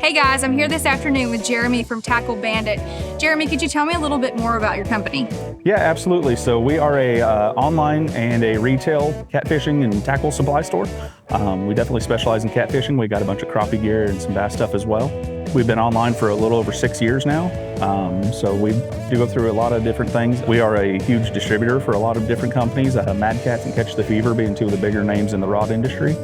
Hey guys, I'm here this afternoon with Jeremy from Tackle Bandit. Jeremy, could you tell me a little bit more about your company? Yeah, absolutely. So we are a online and a retail catfishing and tackle supply store. We definitely specialize in catfishing. We got a bunch of crappie gear and some bass stuff as well. We've been online for a little over 6 years now. So we do go through a lot of different things. We are a huge distributor for a lot of different companies, Mad Cats and Catch the Fever being two of the bigger names in the rod industry.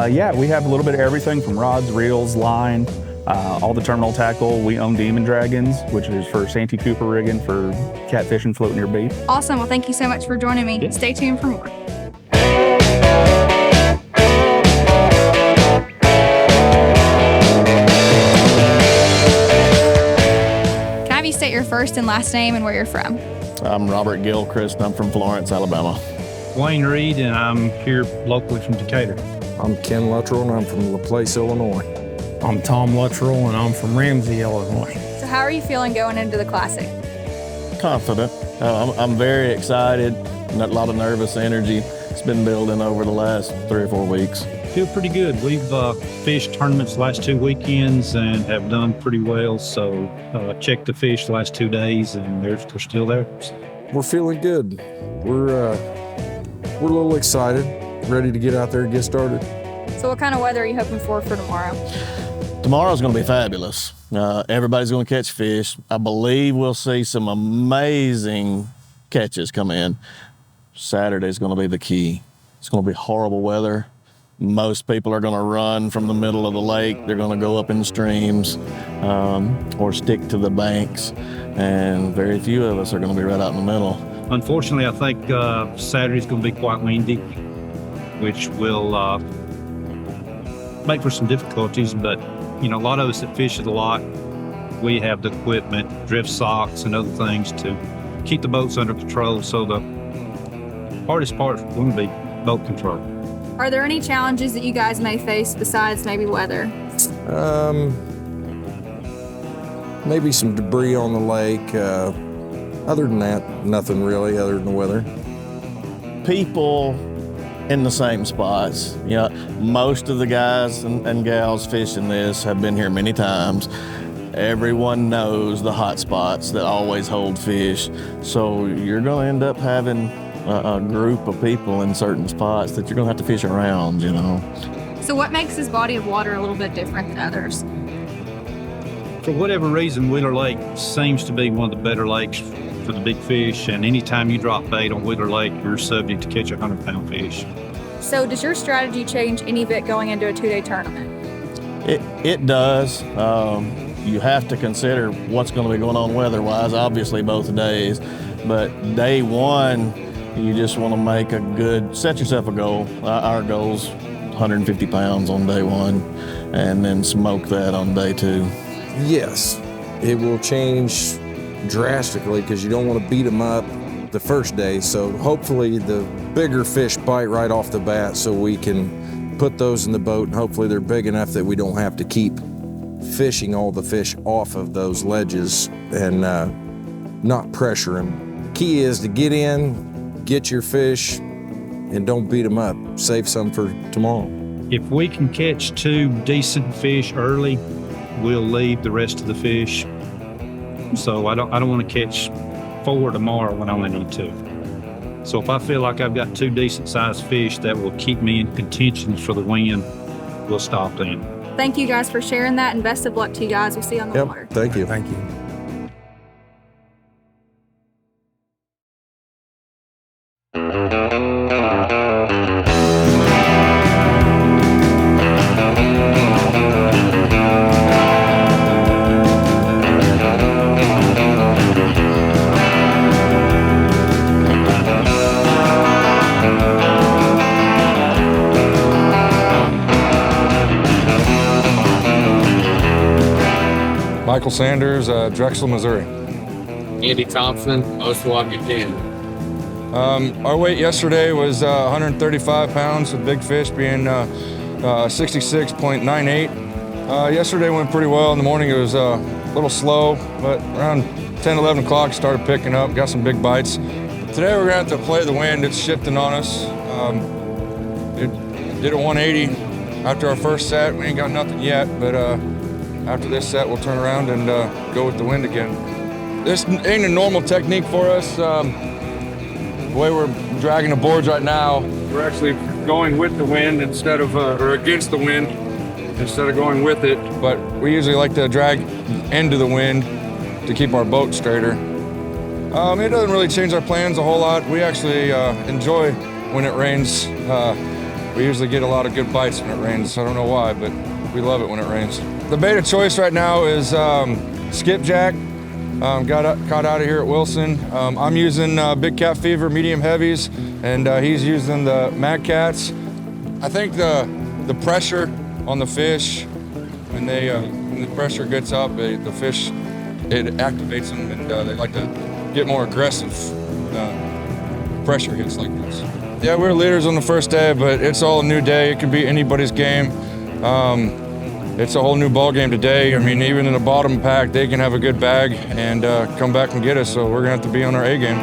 Yeah, we have a little bit of everything from rods, reels, line, all the terminal tackle. We own Demon Dragons, which is for Santee Cooper rigging for catfishing, floating your bait. Awesome. Well, thank you so much for joining me. Yeah. Stay tuned for more. Can I have you state your first and last name and where you're from? I'm Robert Gilchrist. I'm from Florence, Alabama. Wayne Reed, and I'm here locally from Decatur. I'm Ken Luttrell, and I'm from LaPlace, Illinois. I'm Tom Luttrell, and I'm from Ramsey, Illinois. So how are you feeling going into the Classic? Confident. I'm very excited. A lot of nervous energy. It's been building over the last 3 or 4 weeks. Feel pretty good. We've fished tournaments the last 2 weekends and have done pretty well. So checked the fish the last 2 days, and they're still there. We're feeling good. We're a little excited, ready to get out there and get started. So what kind of weather are you hoping for tomorrow? Tomorrow's going to be fabulous. Everybody's going to catch fish. I believe we'll see some amazing catches come in. Saturday's going to be the key. It's going to be horrible weather. Most people are going to run from the middle of the lake. They're going to go up in streams or stick to the banks. And very few of us are going to be right out in the middle. Unfortunately, I think Saturday's going to be quite windy, which will make for some difficulties. But you know, a lot of us that fish at the lot, we have the equipment, drift socks and other things to keep the boats under control. So the hardest part is going to be boat control. Are there any challenges that you guys may face besides maybe weather? Maybe some debris on the lake. Other than that, nothing really other than the weather. People in the same spots. You know, most of the guys and gals fishing this have been here many times. Everyone knows the hot spots that always hold fish. So you're going to end up having a group of people in certain spots that you're going to have to fish around, you know. So what makes this body of water a little bit different than others? For whatever reason, Wheeler Lake seems to be one of the better lakes for the big fish, and anytime you drop bait on Wheeler Lake, you're subject to catch a 100-pound fish. So does your strategy change any bit going into a 2-day tournament? It does. You have to consider what's going to be going on weather-wise, obviously both days, but day one, you just want to set yourself a goal. Our goal's 150 pounds on day one, and then smoke that on day 2. Yes, it will change drastically because you don't want to beat them up the first day. So hopefully the bigger fish bite right off the bat so we can put those in the boat, and hopefully they're big enough that we don't have to keep fishing all the fish off of those ledges and not pressure them. Key is to get in, get your fish, and don't beat them up. Save some for tomorrow. If we can catch 2 decent fish early, we'll leave the rest of the fish. So I don't want to catch 4 tomorrow when I only need 2. So if I feel like I've got 2 decent sized fish that will keep me in contention for the win, we'll stop then. Thank you guys for sharing that, and best of luck to you guys. We'll see you on the water. Thank you. Thank you. Michael Sanders, Drexel, Missouri. Andy Thompson, Osawaka, Kansas. Our weight yesterday was 135 pounds, with big fish being 66.98. Yesterday went pretty well. In the morning it was a little slow, but around 10, 11 o'clock started picking up, got some big bites. Today we're gonna have to play the wind. It's shifting on us. It did a 180 after our first set. We ain't got nothing yet, but after this set, we'll turn around and go with the wind again. This ain't a normal technique for us. The way we're dragging the boards right now, we're actually going with the wind instead of, or against the wind instead of going with it. But we usually like to drag into the wind to keep our boat straighter. It doesn't really change our plans a whole lot. We actually enjoy when it rains. We usually get a lot of good bites when it rains. I don't know why, but we love it when it rains. The bait of choice right now is skipjack. Caught out of here at Wilson. I'm using Big Cat Fever medium heavies, and he's using the Mag Cats. I think the pressure on the fish, when the pressure gets up, the fish, it activates them, and they like to get more aggressive when pressure hits like this. Yeah, we're leaders on the first day, but it's all a new day. It could be anybody's game. It's a whole new ball game today. I mean, even in the bottom pack, they can have a good bag and come back and get us. So we're gonna have to be on our A game.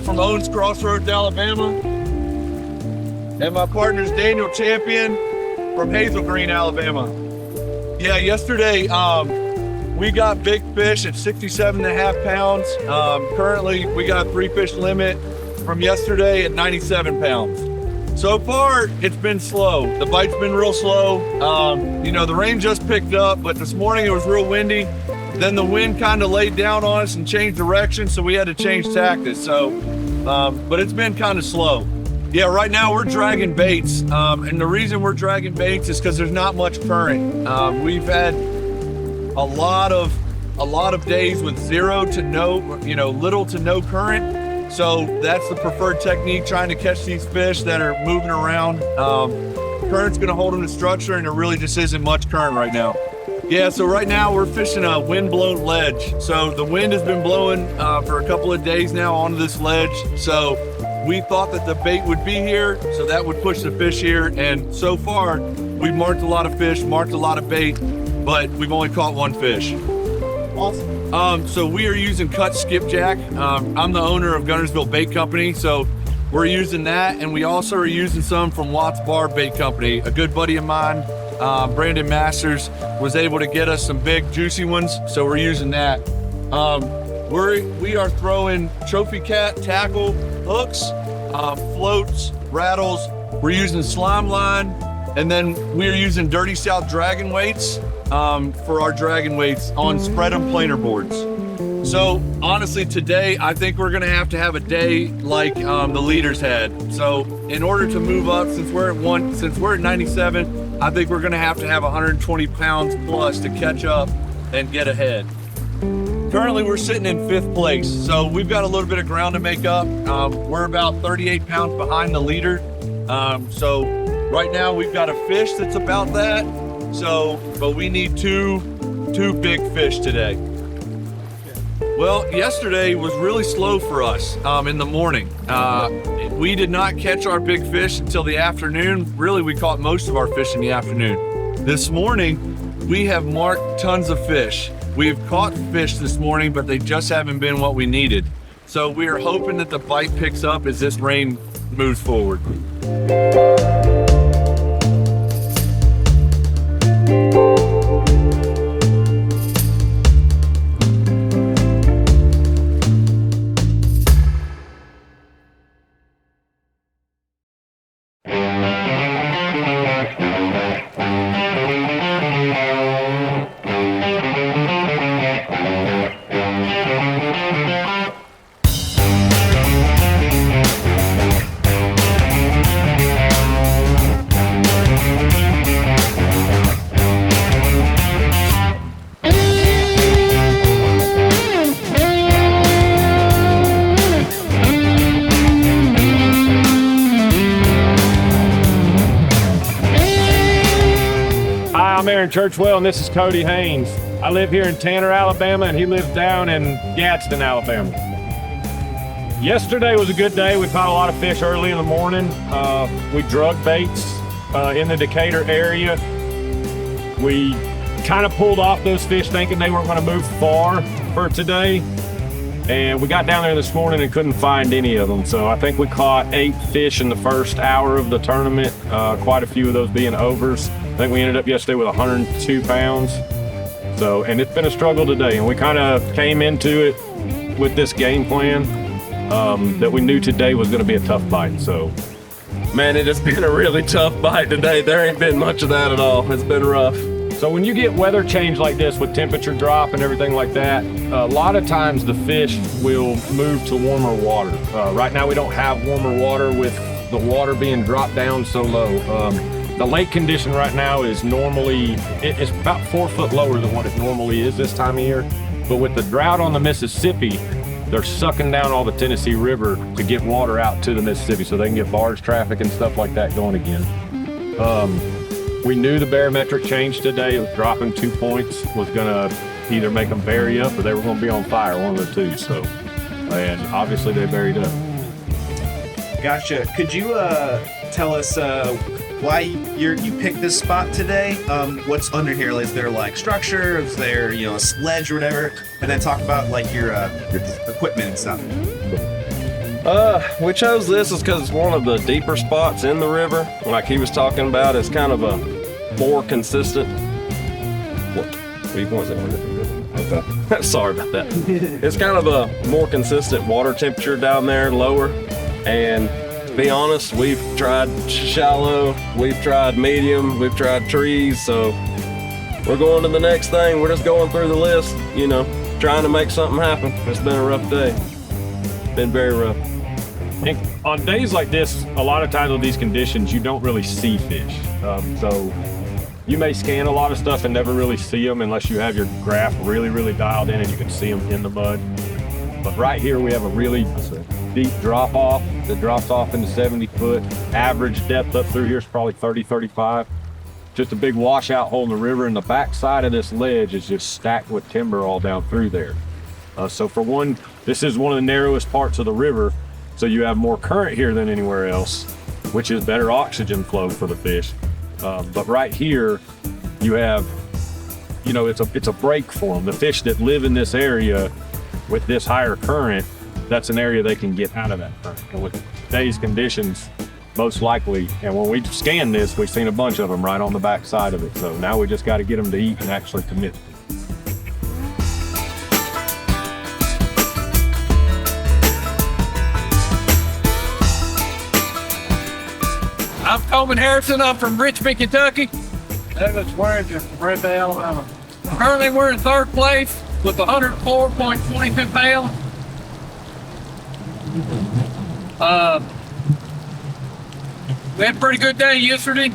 From Owens Crossroads, Alabama. And my partner's Daniel Champion from Hazel Green, Alabama. Yeah, yesterday we got big fish at 67.5 pounds. Currently we got 3 fish limit from yesterday at 97 pounds. So far it's been slow. The bite's been real slow. You know, the rain just picked up, but this morning it was real windy. Then the wind kind of laid down on us and changed direction, so we had to change tactics. So, but it's been kind of slow. Yeah, right now we're dragging baits, and the reason we're dragging baits is because there's not much current. We've had a lot of days with zero to no, little to no current. So that's the preferred technique, trying to catch these fish that are moving around. Current's gonna hold them to structure, and there really just isn't much current right now. Yeah, so right now we're fishing a wind-blown ledge. So the wind has been blowing for a couple of days now onto this ledge. So we thought that the bait would be here, so that would push the fish here. And so far, we've marked a lot of fish, marked a lot of bait, but we've only caught 1 fish. Awesome. So we are using cut skipjack. I'm the owner of Gunnersville Bait Company, so we're using that. And we also are using some from Watts Bar Bait Company. A good buddy of mine, Brandon Masters, was able to get us some big juicy ones, so we're using that. We are throwing trophy cat tackle hooks, floats, rattles. We're using slime line, and then we are using Dirty South dragon weights for our dragon weights on spread 'em planer boards. So honestly, today I think we're gonna have to have a day like the leaders had. So in order to move up, since we're at 97, I think we're gonna have to have 120 pounds plus to catch up and get ahead. Currently we're sitting in 5th place, so we've got a little bit of ground to make up. We're about 38 pounds behind the leader. So right now we've got a fish that's about that. So, but we need two big fish today. Well, yesterday was really slow for us in the morning. We did not catch our big fish until the afternoon. Really, we caught most of our fish in the afternoon. This morning, we have marked tons of fish. We've caught fish this morning, but they just haven't been what we needed. So we are hoping that the bite picks up as this rain moves forward. I'm Aaron Churchwell, and this is Cody Haynes. I live here in Tanner, Alabama, and he lives down in Gadsden, Alabama. Yesterday was a good day. We caught a lot of fish early in the morning. We drug baits in the Decatur area. We kind of pulled off those fish thinking they weren't going to move far for today. And we got down there this morning and couldn't find any of them. So I think we caught 8 fish in the first hour of the tournament, quite a few of those being overs. I think we ended up yesterday with 102 pounds. So, and it's been a struggle today. And we kind of came into it with this game plan that we knew today was going to be a tough bite. So, man, it has been a really tough bite today. There ain't been much of that at all. It's been rough. So when you get weather change like this with temperature drop and everything like that, a lot of times the fish will move to warmer water. Right now we don't have warmer water with the water being dropped down so low. The lake condition right now is normally, it's about 4 foot lower than what it normally is this time of year. But with the drought on the Mississippi, they're sucking down all the Tennessee River to get water out to the Mississippi so they can get barge traffic and stuff like that going again. We knew the barometric change today. It was dropping 2 points, was gonna either make them bury up or they were gonna be on fire, one of the two. So, and obviously they buried up. Gotcha. Could you tell us why you picked this spot today? What's under here? Is there like structure? Is there a sledge or whatever? And then talk about like your equipment and stuff. We chose this because it's one of the deeper spots in the river. Like he was talking about, it's kind of a more consistent. What? Okay. Sorry about that. It's kind of a more consistent water temperature down there, lower. And to be honest, we've tried shallow, we've tried medium, we've tried trees. So we're going to the next thing. We're just going through the list, trying to make something happen. It's been a rough day. Been very rough. And on days like this, a lot of times with these conditions, you don't really see fish. So you may scan a lot of stuff and never really see them unless you have your graph really, really dialed in and you can see them in the mud. But right here, we have a really deep drop off that drops off into 70 foot. Average depth up through here is probably 30, 35. Just a big washout hole in the river, and the back side of this ledge is just stacked with timber all down through there. So for one, this is one of the narrowest parts of the river. So you have more current here than anywhere else, which is better oxygen flow for the fish. But right here, you have, it's a break for them. The fish that live in this area with this higher current, that's an area they can get out of that current. And with today's conditions, most likely, and when we scanned this, we've seen a bunch of them right on the back side of it. So now we just got to get them to eat and actually commit. I'm Coleman Harrison. I'm from Richmond, Kentucky. Douglas Warrington from Redmond, Alabama. Currently, we're in 3rd place with 104.22 pounds. We had a pretty good day yesterday.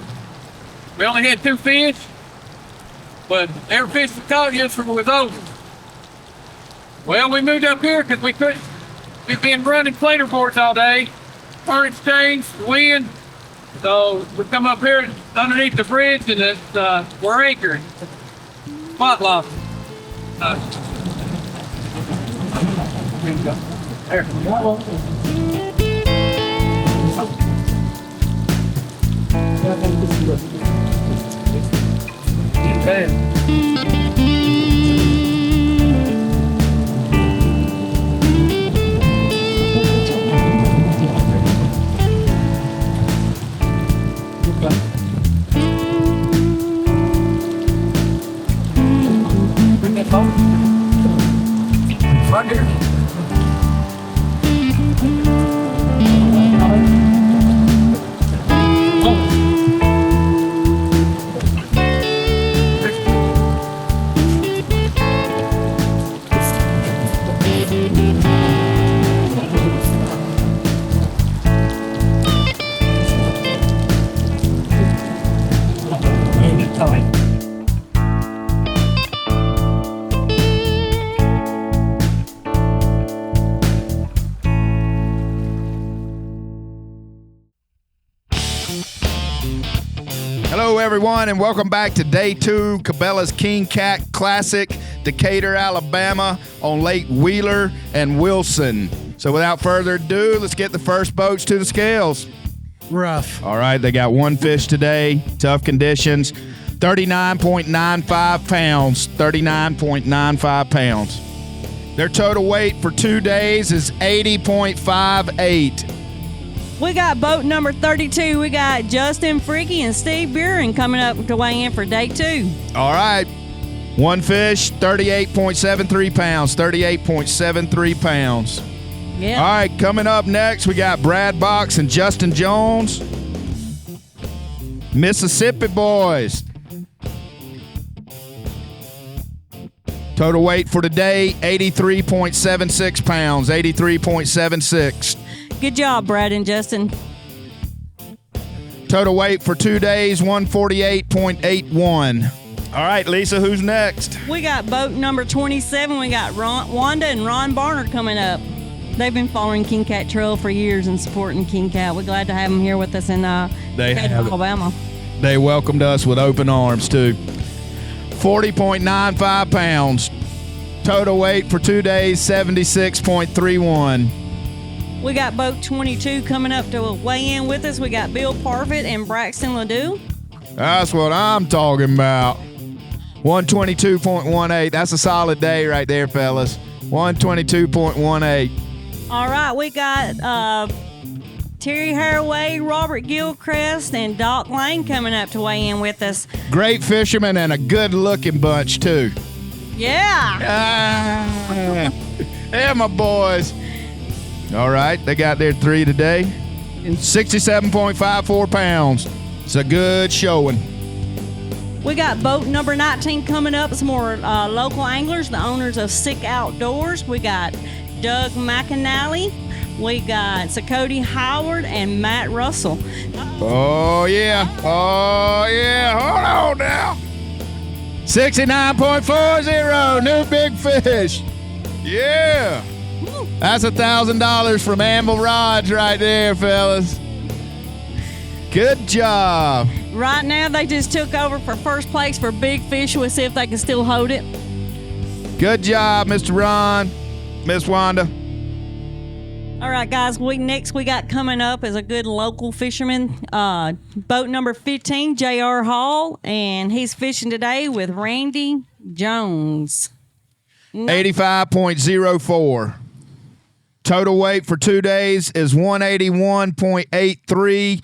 We only had 2 fish, but every fish we caught yesterday was over. Well, we moved up here because we couldn't. We've been running planer boards all day. Currents changed, wind. So we come up here underneath the bridge and we're anchored. Spot lock. Right here. Hello, everyone, and welcome back to Day 2, Cabela's King Cat Classic, Decatur, Alabama, on Lake Wheeler and Wilson. So without further ado, let's get the first boats to the scales. Rough. All right, they got one fish today, tough conditions, 39.95 pounds, 39.95 pounds. Their total weight for 2 days is 80.58. We got boat number 32. We got Justin Freaky and Steve Buren coming up to weigh in for day 2. All right. One fish, 38.73 pounds, 38.73 pounds. Yeah. All right, coming up next, we got Brad Box and Justin Jones. Mississippi boys. Total weight for today, 83.76 pounds, 83.76. Good job, Brad and Justin. Total weight for 2 days, 148.81. All right, Lisa, who's next? We got boat number 27. We got Wanda and Ron Barner coming up. They've been following King Cat Trail for years and supporting King Cat. We're glad to have them here with us in Decatur, Alabama. They welcomed us with open arms, too. 40.95 pounds. Total weight for 2 days, 76.31. We got boat 22 coming up to weigh in with us. We got Bill Parfit and Braxton Ledoux. That's what I'm talking about. 122.18. That's a solid day right there, fellas. 122.18. All right, we got Terry Haraway, Robert Gilchrist, and Doc Lane coming up to weigh in with us. Great fishermen and a good-looking bunch, too. Yeah. Yeah, my boys. All right, they got their 3 today. 67.54 pounds. It's a good showing. We got boat number 19 coming up. Some more local anglers, the owners of Sick Outdoors. We got Doug McAnally. We got Cody Howard and Matt Russell. Oh, yeah. Oh, yeah. Hold on now. 69.40. New big fish. Yeah. That's $1,000 from Anvil Rods right there, fellas. Good job. Right now, they just took over for first place for big fish. We'll see if they can still hold it. Good job, Mr. Ron, Miss Wanda. All right, guys. Next we got coming up is a good local fisherman. Boat number 15, J.R. Hall, and he's fishing today with Randy Jones. 85.04. Total weight for 2 days is 181.83.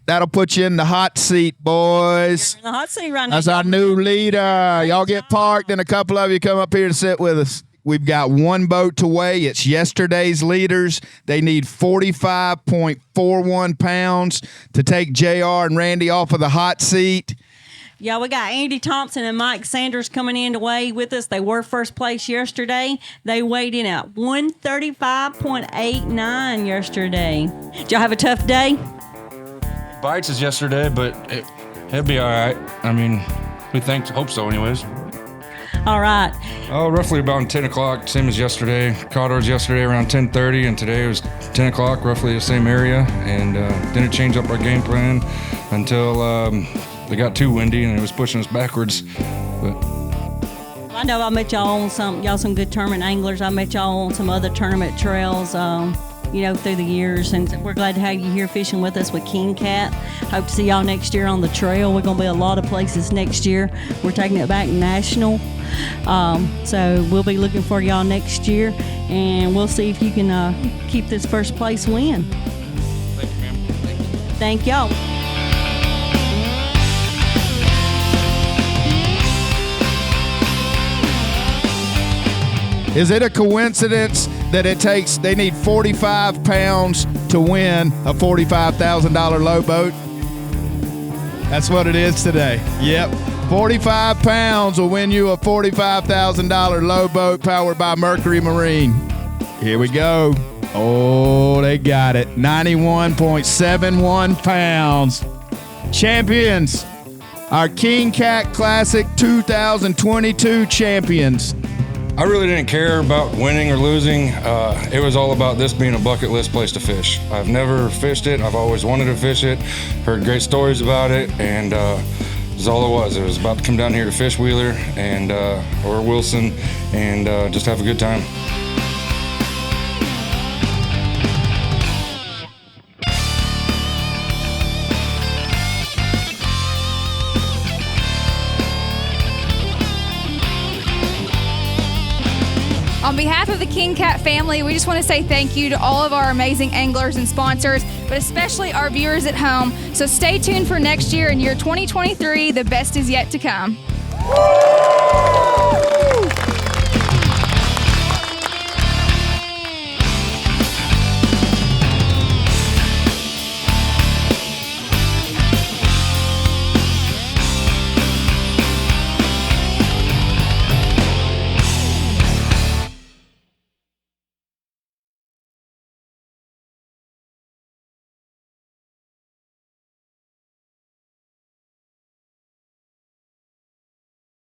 That'll put you in the hot seat, boys. In the hot seat right now. That's our new leader. Y'all get parked, and a couple of you come up here to sit with us. We've got one boat to weigh. It's yesterday's leaders. They need 45.41 pounds to take JR and Randy off of the hot seat. Yeah, we got Andy Thompson and Mike Sanders coming in to weigh with us. They were first place yesterday. They weighed in at 135.89 yesterday. Did y'all have a tough day? Bites is yesterday, but it'll be all right. I mean, we hope so anyways. All right. Oh, roughly about 10 o'clock, same as yesterday. Caught ours yesterday around 10:30, and today it was 10 o'clock, roughly the same area. And didn't change up our game plan until they got too windy and it was pushing us backwards. But I know I met y'all on y'all some good tournament anglers. I met y'all on some other tournament trails, through the years, and we're glad to have you here fishing with us with King Cat. Hope to see y'all next year on the trail. We're going to be a lot of places next year. We're taking it back national, so we'll be looking for y'all next year, and we'll see if you can keep this first place win. Thank you, ma'am. Thank y'all. Is it a coincidence that they need 45 pounds to win a $45,000 low boat? That's what it is today. Yep. 45 pounds will win you a $45,000 low boat powered by Mercury Marine. Here we go. Oh, they got it. 91.71 pounds. Champions. Our King Cat Classic 2022 champions. I really didn't care about winning or losing. It was all about this being a bucket list place to fish. I've never fished it. I've always wanted to fish it. Heard great stories about it, and that's all it was. It was about to come down here to fish Wheeler and or Wilson and just have a good time. On behalf of the King Cat family, we just want to say thank you to all of our amazing anglers and sponsors, but especially our viewers at home. So stay tuned for next year, in year 2023. The best is yet to come.